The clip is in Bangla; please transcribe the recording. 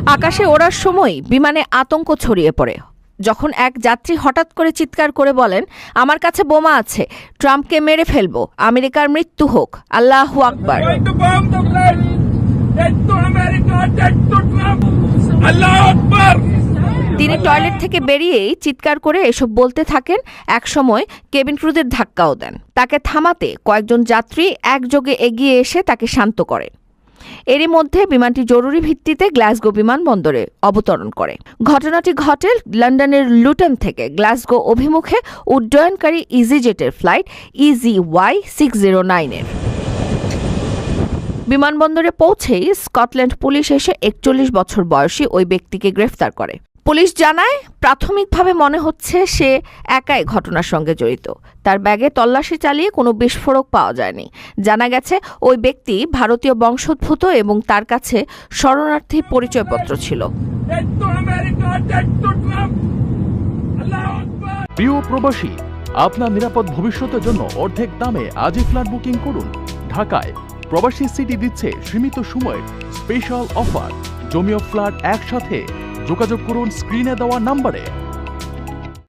আকাশে ওড়ার সময় বিমানে আতঙ্ক ছড়িয়ে পড়ে যখন এক যাত্রী হঠাৎ করে চিৎকার করে বলেন, আমার কাছে বোমা আছে, ট্রাম্পকে মেরে ফেলবো, আমেরিকার মৃত্যু হোক, আল্লাহু আকবার। তিনি টয়লেট থেকে বেরিয়েই চিৎকার করে এসব বলতে থাকেন। একসময় কেবিন ক্রুদের ধাক্কাও দেন। তাকে থামাতে কয়েকজন যাত্রী একযোগে এগিয়ে এসে তাকে শান্ত করে। এরই মধ্যে বিমানটি জরুরি ভিত্তিতে গ্লাসগো বিমানবন্দরে অবতরণ করে। ঘটনাটি ঘটে লন্ডনের লুটন থেকে গ্লাসগো অভিমুখে উড্ডয়নকারী ইজিজেটের ফ্লাইট EZY609 এর। বিমানবন্দরে পৌঁছেই স্কটল্যান্ড পুলিশ এসে 41 বছর বয়সী ওই ব্যক্তিকে গ্রেফতার করে। পুলিশ জানায়, প্রাথমিকভাবে মনে হচ্ছে সে একাই ঘটনার সঙ্গে জড়িত। তার ব্যাগে তল্লাশি চালিয়ে কোনো বিস্ফোরক পাওয়া যায়নি। জানা গেছে ওই ব্যক্তি ভারতীয় বংশোদ্ভূত এবং তার কাছে শরণার্থী পরিচয়পত্র ছিল। প্রিয় প্রবাসী, আপনার নিরাপদ ভবিষ্যতের জন্য অর্ধেক দামে আজই ফ্ল্যাট বুকিং করুন। ঢাকায় প্রবাসী সিটি দিচ্ছে সীমিত সময়ের স্পেশাল অফার। জমি ও ফ্ল্যাট একসাথে। যোগাযোগ করুন স্ক্রিনে দেওয়া নম্বরে।